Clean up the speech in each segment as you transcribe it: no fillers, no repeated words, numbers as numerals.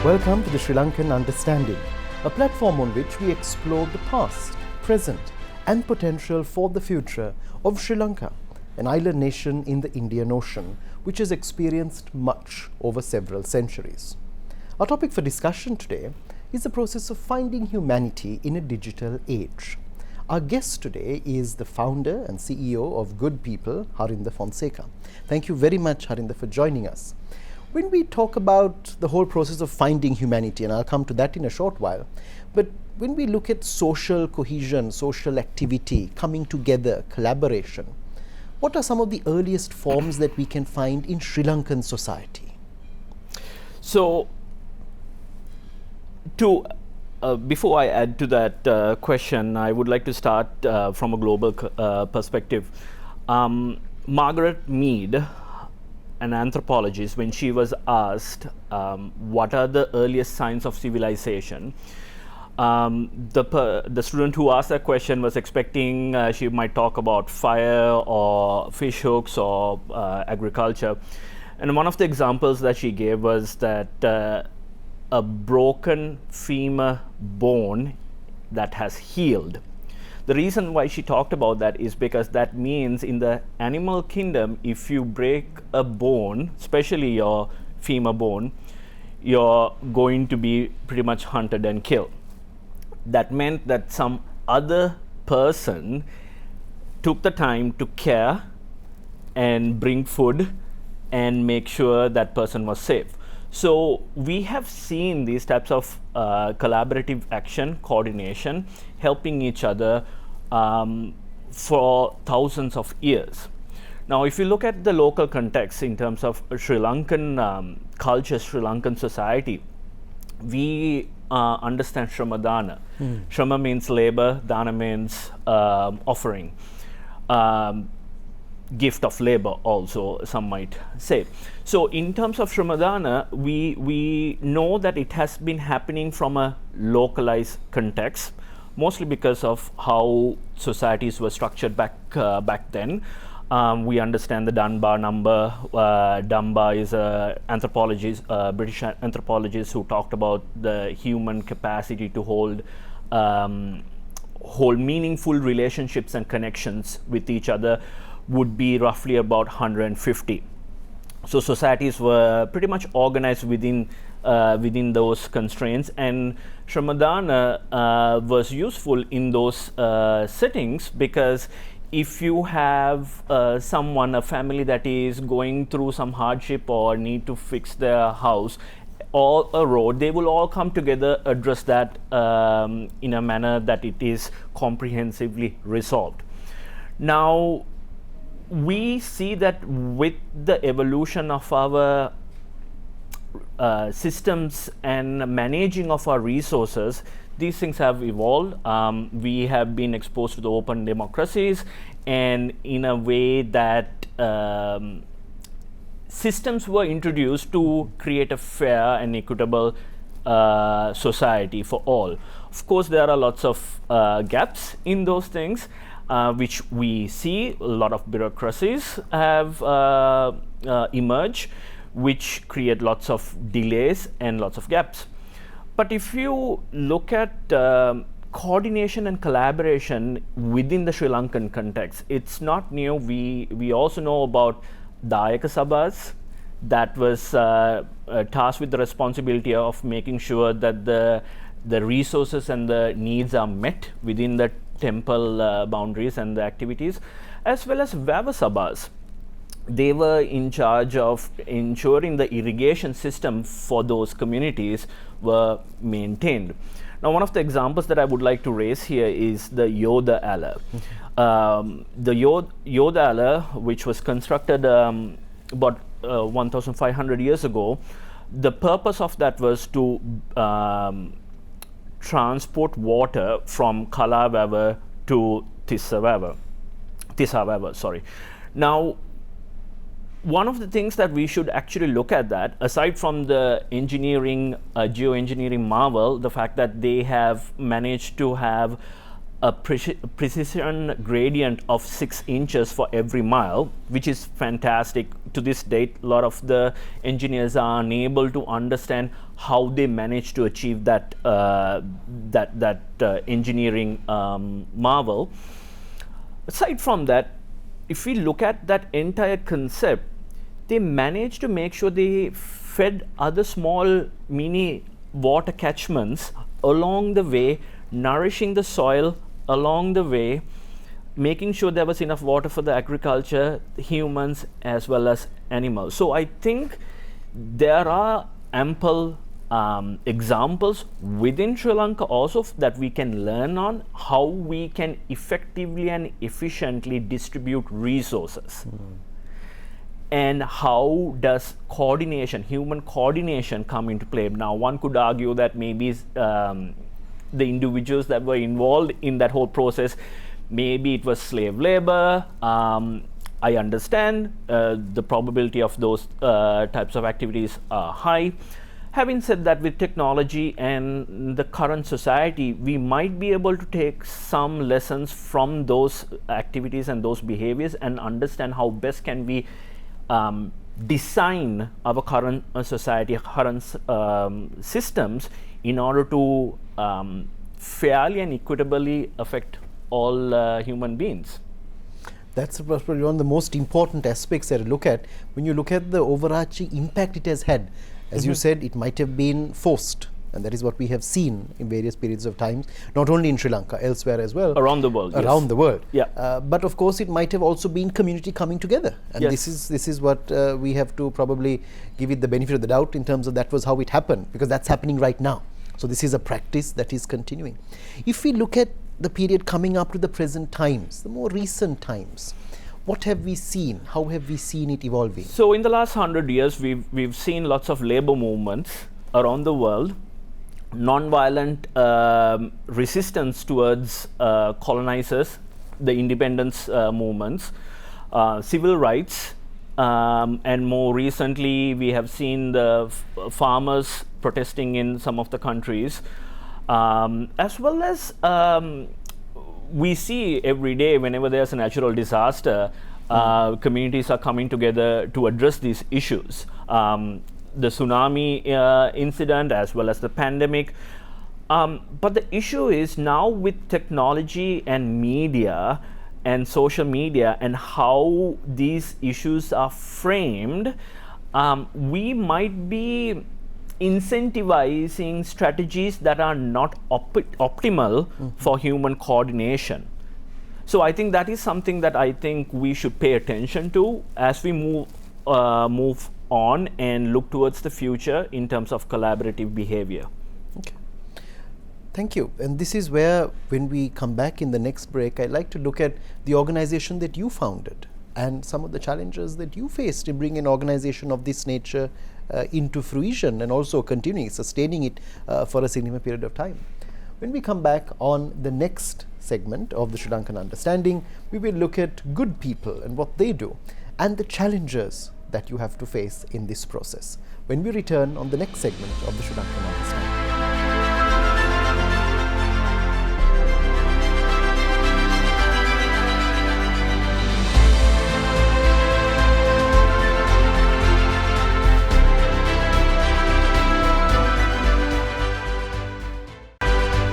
Welcome to the Sri Lankan Understanding, a platform on which we explore the past, present, and potential for the future of Sri Lanka, an island nation in the Indian Ocean, which has experienced much over several centuries. Our topic for discussion today is the process of finding humanity in a digital age. Our guest today is the founder and CEO of Good People, Harinda Fonseka. Thank you very much, Harinda, for joining us. When we talk about the whole process of finding humanity, and I'll come to that in a short while, but when we look at social cohesion, social activity, coming together, collaboration, what are some of the earliest forms that we can find in Sri Lankan society? So, before I add to that question, I would like to start from a global perspective. Margaret Mead, an anthropologist, when she was asked what are the earliest signs of civilization, the student who asked that question was expecting she might talk about fire or fish hooks or agriculture. And one of the examples that she gave was that a broken femur bone that has healed. The reason why she talked about that is because that means in the animal kingdom, if you break a bone, especially your femur bone, you're going to be pretty much hunted and killed. That meant that some other person took the time to care and bring food and make sure that person was safe. So we have seen these types of collaborative action, coordination, helping each other for thousands of years. Now, if you look at the local context in terms of Sri Lankan culture, Sri Lankan society, we understand Shramadana. Shrama means labor, Dana means offering. Gift of labor also, some might say. So in terms of Shramadana, we know that it has been happening from a localized context, mostly because of how societies were structured back then. We understand the Dunbar number. Dunbar is a anthropologist, British anthropologist who talked about the human capacity to hold meaningful relationships and connections with each other would be roughly about 150. So societies were pretty much organized within those constraints, and Shramadana was useful in those settings, because if you have a family that is going through some hardship or need to fix their house or a road, they will all come together, address that in a manner that it is comprehensively resolved. Now, we see that with the evolution of our systems and managing of our resources, these things have evolved. We have been exposed to the open democracies, and in a way that systems were introduced to create a fair and equitable society for all. Of course, there are lots of gaps in those things, which we see. A lot of bureaucracies have emerged, which create lots of delays and lots of gaps. But if you look at coordination and collaboration within the Sri Lankan context, it's not new. We also know about Dayaka Sabhas that was tasked with the responsibility of making sure that the resources and the needs are met within the temple boundaries and the activities, as well as Vava Sabhas. They were in charge of ensuring the irrigation system for those communities were maintained. Now, one of the examples that I would like to raise here is the Yoda Ala. The Yoda Ala, which was constructed about 1,500 years ago, the purpose of that was to transport water from Kalawava to Tisavava. Now, one of the things that we should actually look at that, aside from the engineering, geoengineering marvel, the fact that they have managed to have a precision gradient of 6 inches for every mile, which is fantastic. To this date, a lot of the engineers are unable to understand how they managed to achieve that engineering marvel. Aside from that, if we look at that entire concept, they managed to make sure they fed other small mini water catchments along the way, nourishing the soil along the way, making sure there was enough water for the agriculture, humans as well as animals. So I think there are ample examples within Sri Lanka also that we can learn on how we can effectively and efficiently distribute resources. And how does coordination, human coordination, come into play? Now, one could argue that maybe the individuals that were involved in that whole process, maybe it was slave labor. I understand the probability of those types of activities are high. Having said that, with technology and the current society, we might be able to take some lessons from those activities and those behaviors and understand how best can we design our current society, current systems in order to fairly and equitably affect all human beings. That's probably one of the most important aspects that I look at when you look at the overarching impact it has had. As you said, it might have been forced, and that is what we have seen in various periods of time, not only in Sri Lanka, elsewhere as well. Around the world, Around yes. the world. Yeah. But of course, it might have also been community coming together. And yes. this is what we have to probably give it the benefit of the doubt in terms of that was how it happened, because that's happening right now. So this is a practice that is continuing. If we look at the period coming up to the present times, the more recent times, what have we seen? How have we seen it evolving? So in the last 100 years, we've seen lots of labor movements around the world, non-violent resistance towards colonizers, the independence movements, civil rights, and more recently we have seen the farmers protesting in some of the countries, as well as we see every day whenever there's a natural disaster, communities are coming together to address these issues. The tsunami incident as well as the pandemic. But the issue is now with technology and media and social media and how these issues are framed, we might be incentivizing strategies that are not optimal for human coordination. So I think that is something that I think we should pay attention to as we move on and look towards the future in terms of collaborative behavior. Okay. Thank you. And this is where, when we come back in the next break, I'd like to look at the organization that you founded and some of the challenges that you faced in bringing an organization of this nature into fruition and also continuing, sustaining it for a significant period of time. When we come back on the next segment of the Sri Lankan Understanding, we will look at good people and what they do and the challenges that you have to face in this process when we return on the next segment of the Sri Lankan Understanding.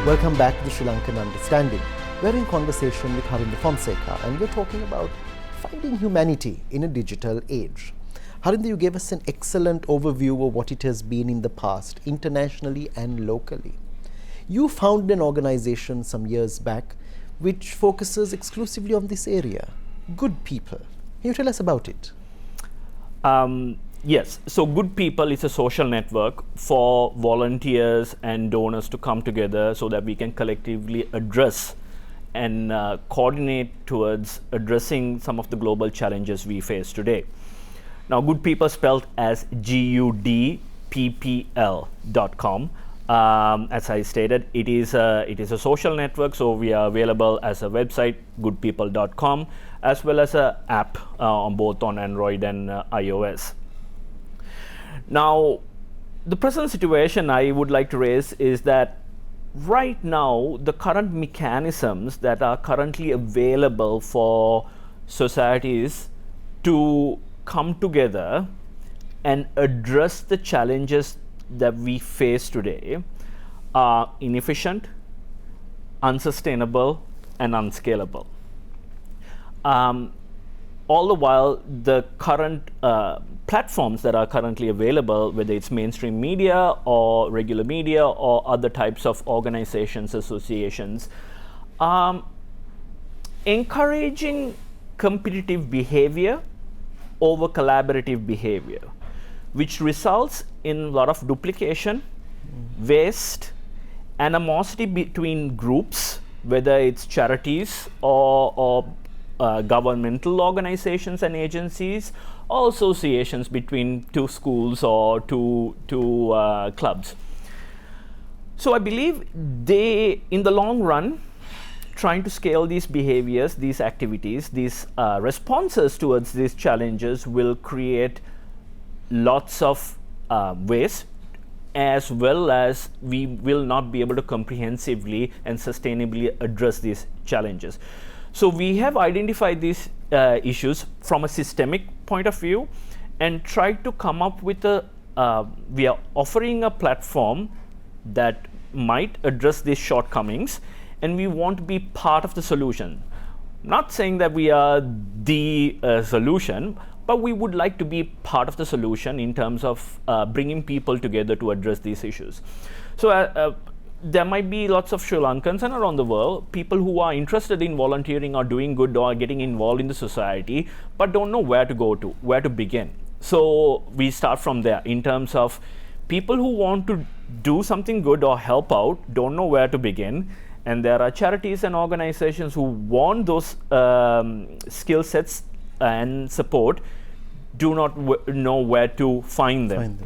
Welcome back to the Sri Lankan Understanding. We're in conversation with Harinda Fonseka and we're talking about finding humanity in a digital age. Harinda, you gave us an excellent overview of what it has been in the past, internationally and locally. You founded an organization some years back which focuses exclusively on this area, good people. Can you tell us about it? Yes, so Good People is a social network for volunteers and donors to come together so that we can collectively address and coordinate towards addressing some of the global challenges we face today. Now, Good People spelled as GUDPPL.com. As I stated, it is a social network, so we are available as a website, goodpeople.com, as well as an app on both on Android and iOS. Now, the present situation I would like to raise is that right now, the current mechanisms that are currently available for societies to come together and address the challenges that we face today are inefficient, unsustainable, and unscalable. All the while, the current platforms that are currently available, whether it's mainstream media or regular media or other types of organizations, associations, encouraging competitive behavior over collaborative behavior, which results in a lot of duplication, waste, animosity between groups, whether it's charities or governmental organizations and agencies, or associations between two schools or two clubs. So I believe in the long run, trying to scale these behaviors, these activities, these responses towards these challenges will create lots of waste, as well as we will not be able to comprehensively and sustainably address these challenges. So we have identified these issues from a systemic point of view and tried to come up with we are offering a platform that might address these shortcomings, and we want to be part of the solution. Not saying that we are the solution, but we would like to be part of the solution in terms of bringing people together to address these issues. So there might be lots of Sri Lankans and around the world, people who are interested in volunteering or doing good or getting involved in the society, but don't know where to go to, where to begin. So we start from there in terms of people who want to do something good or help out, don't know where to begin. And there are charities and organizations who want those skill sets and support, do not know where to find them.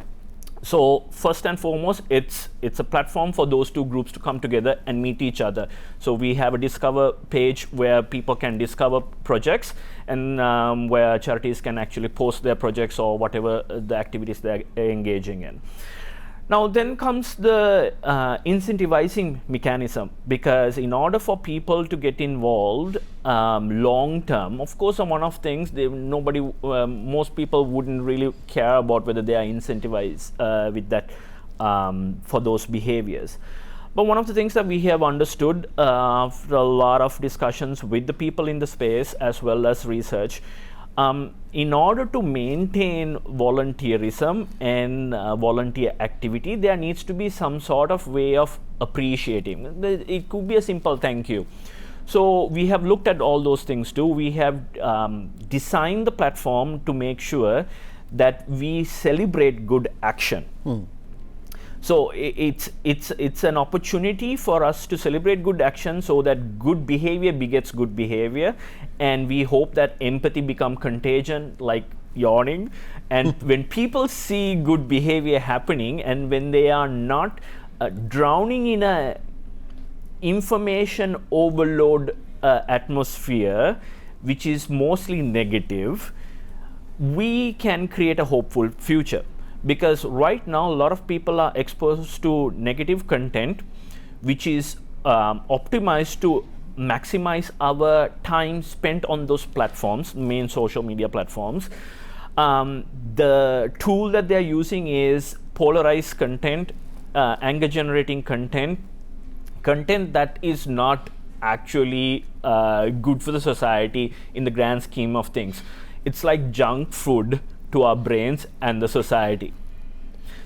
So first and foremost, it's a platform for those two groups to come together and meet each other. So we have a discover page where people can discover projects, and where charities can actually post their projects or whatever the activities they're engaging in. Now then comes the incentivizing mechanism, because in order for people to get involved long term, of course, one of things most people wouldn't really care about whether they are incentivized with that for those behaviors. But one of the things that we have understood after a lot of discussions with the people in the space as well as research, in order to maintain volunteerism and volunteer activity, there needs to be some sort of way of appreciating. It could be a simple thank you. So we have looked at all those things too. We have designed the platform to make sure that we celebrate good action. So it's an opportunity for us to celebrate good action, so that good behavior begets good behavior, and we hope that empathy become contagion, like yawning. And when people see good behavior happening, and when they are not drowning in a information overload atmosphere, which is mostly negative, we can create a hopeful future. Because right now, a lot of people are exposed to negative content, which is optimized to maximize our time spent on those platforms, main social media platforms. The tool that they're using is polarized content, anger generating content that is not actually good for the society in the grand scheme of things. It's like junk food to our brains and the society.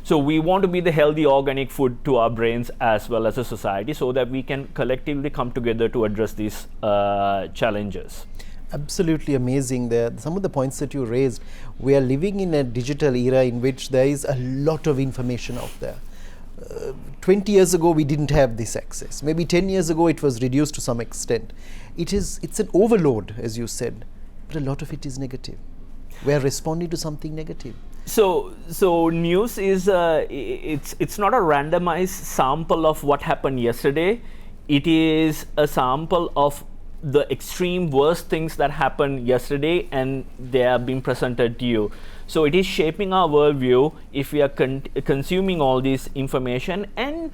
So we want to be the healthy organic food to our brains as well as a society, so that we can collectively come together to address these challenges. Absolutely amazing there. Some of the points that you raised, we are living in a digital era in which there is a lot of information out there. 20 years ago, we didn't have this access. Maybe 10 years ago, it was reduced to some extent. It's an overload, as you said, but a lot of it is negative. We are responding to something negative. So news is it's not a randomized sample of what happened yesterday. It is a sample of the extreme worst things that happened yesterday, and they are being presented to you. So it is shaping our worldview if we are consuming all this information, and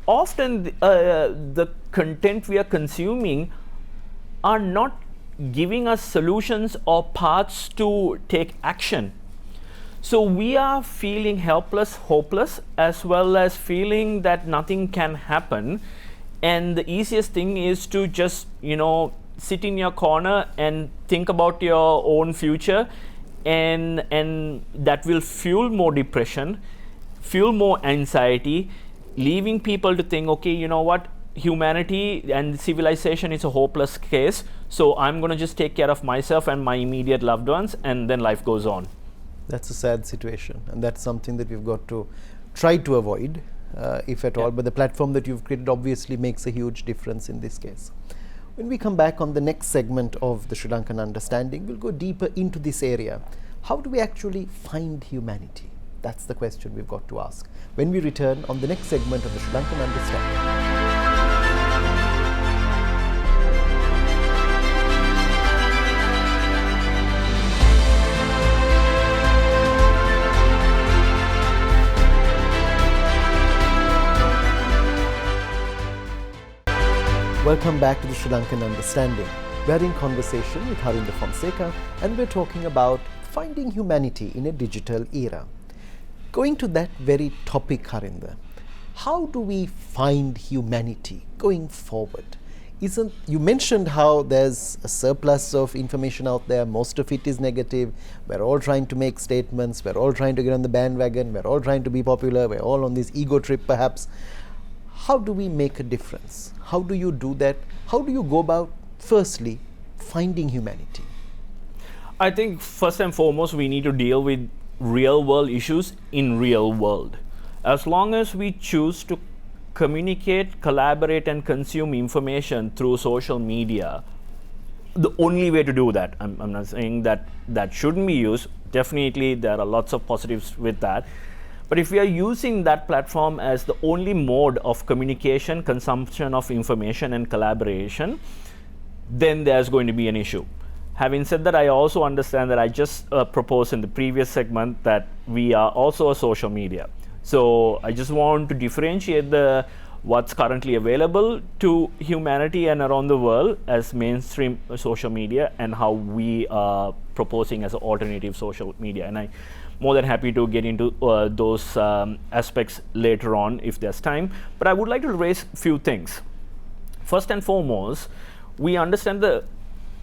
often the content we are consuming are not giving us solutions or paths to take action. So we are feeling helpless, hopeless, as well as feeling that nothing can happen. And the easiest thing is to just, sit in your corner and think about your own future, and that will fuel more depression, fuel more anxiety, leaving people to think, okay, you know what, humanity and civilization is a hopeless case, so I'm going to just take care of myself and my immediate loved ones, and then life goes on. That's a sad situation, and that's something that we've got to try to avoid, if at all. But the platform that you've created obviously makes a huge difference in this case. When we come back on the next segment of the Sri Lankan Understanding, we'll go deeper into this area. How do we actually find humanity? That's the question we've got to ask when we return on the next segment of the Sri Lankan Understanding. Welcome back to the Sri Lankan Understanding. We're in conversation with Harinda Fonseka, and we're talking about finding humanity in a digital era. Going to that very topic, Harinda, how do we find humanity going forward? You mentioned how there's a surplus of information out there, most of it is negative, we're all trying to make statements, we're all trying to get on the bandwagon, we're all trying to be popular, we're all on this ego trip perhaps. How do we make a difference? How do you do that? How do you go about, firstly, finding humanity? I think first and foremost, we need to deal with real world issues in real world. As long as we choose to communicate, collaborate, and consume information through social media, the only way to do that, I'm not saying that that shouldn't be used. Definitely, there are lots of positives with that. But if we are using that platform as the only mode of communication, consumption of information, and collaboration, then there's going to be an issue. Having said that, I also understand that I just proposed in the previous segment that we are also a social media. So I just want to differentiate what's currently available to humanity and around the world as mainstream social media, and how we are proposing as an alternative social media. And I'm more than happy to get into those aspects later on if there's time. But I would like to raise a few things. First and foremost, we understand the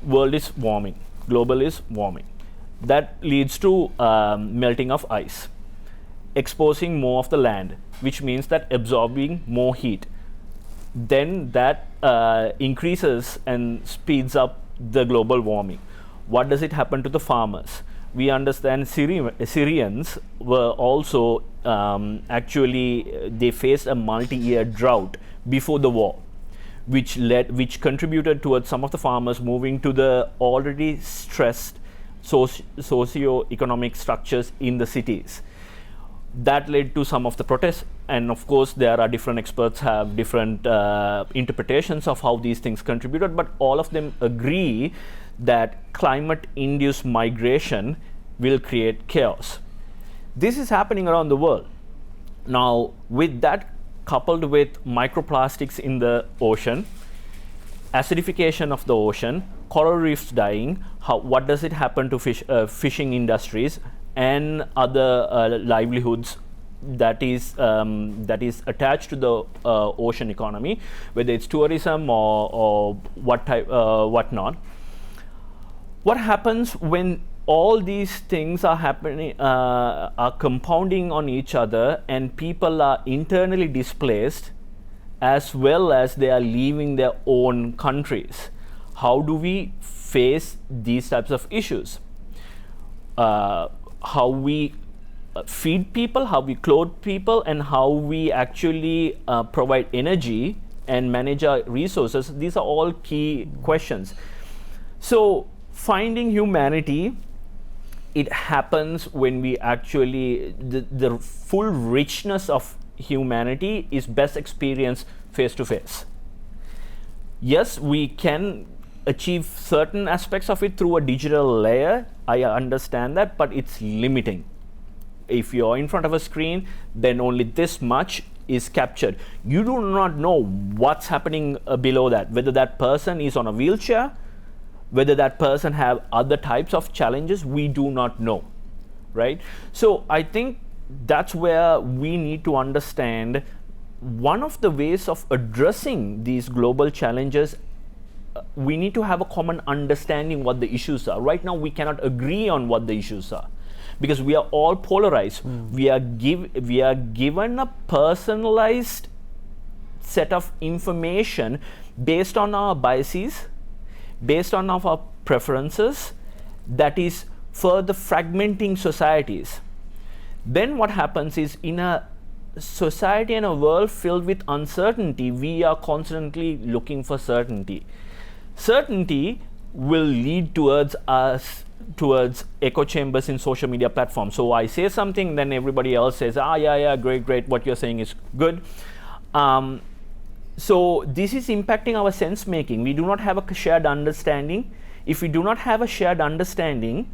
world is warming, global is warming. That leads to melting of ice, exposing more of the land, which means that absorbing more heat. Then that increases and speeds up the global warming. What does it happen to the farmers? We understand Syrians were also they faced a multi-year drought before the war, which contributed towards some of the farmers moving to the already stressed socio-economic structures in the cities. That led to some of the protests, and of course there are different experts have different interpretations of how these things contributed, but all of them agree that climate-induced migration will create chaos. This is happening around the world. Now, with that coupled with microplastics in the ocean, acidification of the ocean, coral reefs dying, what does it happen to fishing industries and other livelihoods that is attached to the ocean economy, whether it's tourism or whatnot. What happens when all these things are happening, are compounding on each other, and people are internally displaced as well as they are leaving their own countries? How do we face these types of issues? How we feed people, how we clothe people, and how we actually provide energy and manage our resources. These are all key questions. So finding humanity, it happens when we actually, the full richness of humanity is best experienced face to face. Yes, we can achieve certain aspects of it through a digital layer. I understand that, but it's limiting. If you're in front of a screen, then only this much is captured. You do not know what's happening below that, whether that person is on a wheelchair, whether that person have other types of challenges, we do not know, right? So I think that's where we need to understand one of the ways of addressing these global challenges. We need to have a common understanding what the issues are. Right now we cannot agree on what the issues are because we are all polarized. We are given a personalized set of information based on our biases, based on our preferences, that is further fragmenting societies. Then what happens is, in a society and a world filled with uncertainty, we are constantly looking for certainty. Certainty will lead towards echo chambers in social media platforms. So I say something, then everybody else says, yeah, great, what you're saying is good. So this is impacting our sense making. We do not have a shared understanding. If we do not have a shared understanding,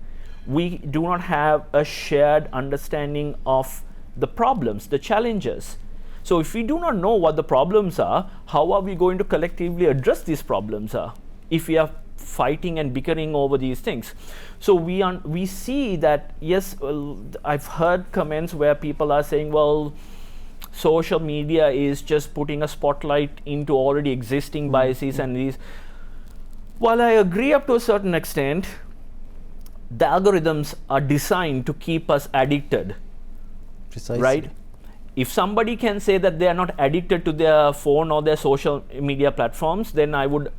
we do not have a shared understanding of the problems, the challenges. So if we do not know what the problems are, how are we going to collectively address these problems if we are fighting and bickering over these things? So we see that, yes, I've heard comments where people are saying, well, social media is just putting a spotlight into already existing biases and these. While I agree up to a certain extent, the algorithms are designed to keep us addicted. Precisely. Right? If somebody can say that they are not addicted to their phone or their social media platforms, then I would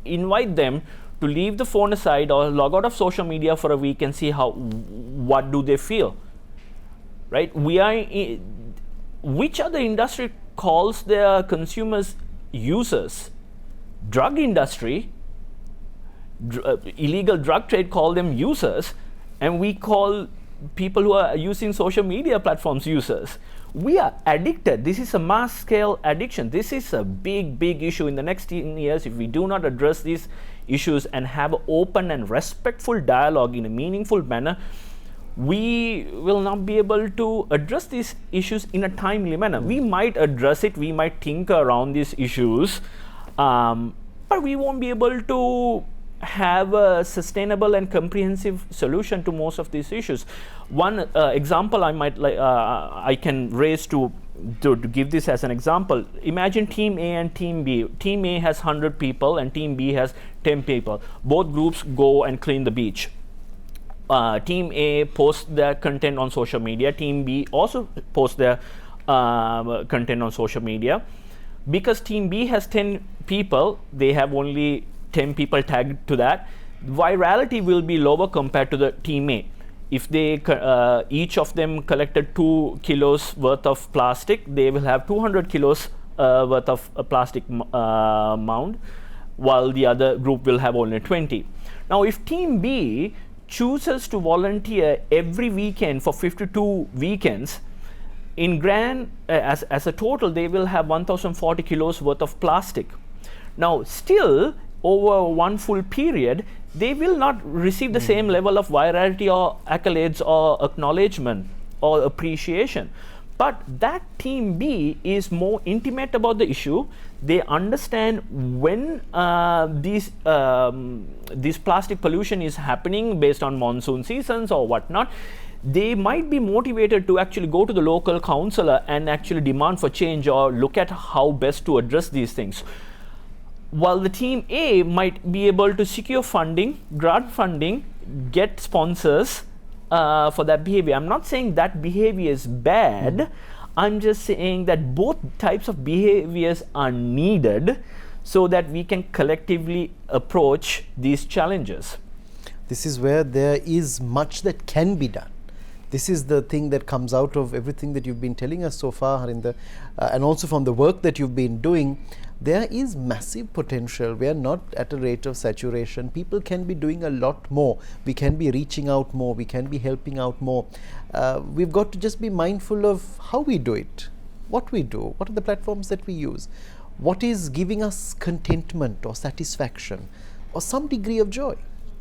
invite them to leave the phone aside or log out of social media for a week and see what do they feel. Right? Which other industry calls their consumers users? Drug industry, illegal drug trade call them users, and we call people who are using social media platforms users. We are addicted. This is a mass scale addiction. This is a big issue in the next 10 years. If we do not address these issues and have an open and respectful dialogue in a meaningful manner, we will not be able to address these issues in a timely manner. We might address it, we might tinker around these issues, but we won't be able to have a sustainable and comprehensive solution to most of these issues. One example I can raise to give this as an example. Imagine Team A and Team B. Team A has 100 people and Team B has 10 people. Both groups go and clean the beach. Team A posts their content on social media. Team B also posts their content on social media. Because Team B has 10 people, they have only 10 people tagged to that. Virality will be lower compared to the Team A. If they each of them collected 2 kilos worth of plastic, they will have 200 kilos worth of plastic mound, while the other group will have only 20. Now, if Team B chooses to volunteer every weekend for 52 weekends, in grand as a total, they will have 1040 kilos worth of plastic. Now, still, over one full period, they will not receive the same level of virality or accolades or acknowledgement or appreciation. But that Team B is more intimate about the issue. They understand when this plastic pollution is happening based on monsoon seasons or whatnot. They might be motivated to actually go to the local councillor and actually demand for change or look at how best to address these things. While the Team A might be able to secure funding, grant funding, get sponsors for that behavior. I'm not saying that behavior is bad. I'm just saying that both types of behaviors are needed so that we can collectively approach these challenges. This is where there is much that can be done. This is the thing that comes out of everything that you've been telling us so far, Harinda, and also from the work that you've been doing. There is massive potential. We are not at a rate of saturation. People can be doing a lot more. We can be reaching out more. We can be helping out more. We've got to just be mindful of how we do it, what we do, what are the platforms that we use, what is giving us contentment or satisfaction or some degree of joy.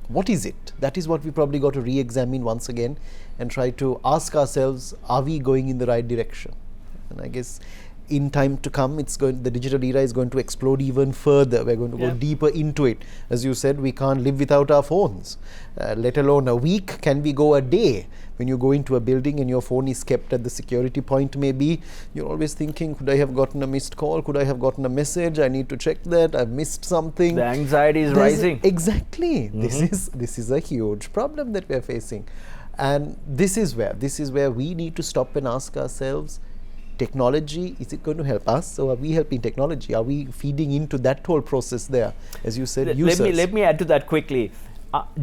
What is it? That is what we probably got to re-examine once again and try to ask ourselves, are we going in the right direction? And I guess in time to come, the digital era is going to explode even further. We're going to go deeper into it. As you said, we can't live without our phones, let alone a week. Can we go a day? When you go into a building and your phone is kept at the security point, maybe you're always thinking, could I have gotten a missed call? Could I have gotten a message? I need to check that. I've missed something. The anxiety is rising. Exactly. This is a huge problem that we're facing. And this is where we need to stop and ask ourselves, technology, is it going to help us, or are we helping technology? Are we feeding into that whole process there? As you said, users. Let me add to that quickly.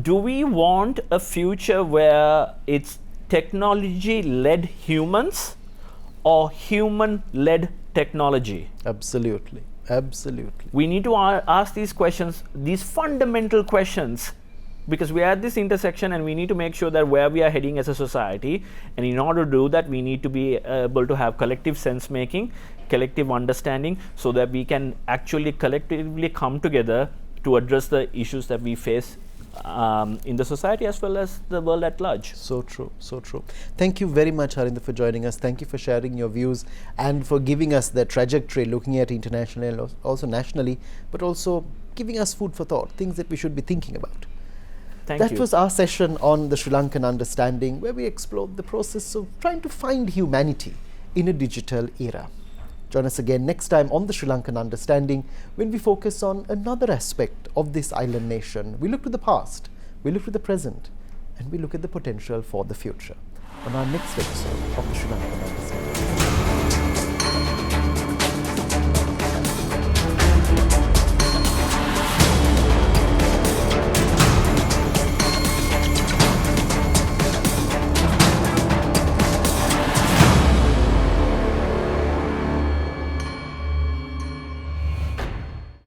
Do we want a future where it's technology-led humans or human-led technology? Absolutely. Absolutely. We need to ask these questions, these fundamental questions, because we are at this intersection and we need to make sure that where we are heading as a society, and in order to do that, we need to be able to have collective sense-making, collective understanding, so that we can actually collectively come together to address the issues that we face in the society as well as the world at large. So true, so true. Thank you very much, Harinda, for joining us. Thank you for sharing your views and for giving us the trajectory, looking at internationally and also nationally, but also giving us food for thought, things that we should be thinking about. That was our session on the Sri Lankan Understanding, where we explored the process of trying to find humanity in a digital era. Join us again next time on the Sri Lankan Understanding, when we focus on another aspect of this island nation. We look to the past, we look to the present, and we look at the potential for the future on our next episode of the Sri Lankan Understanding.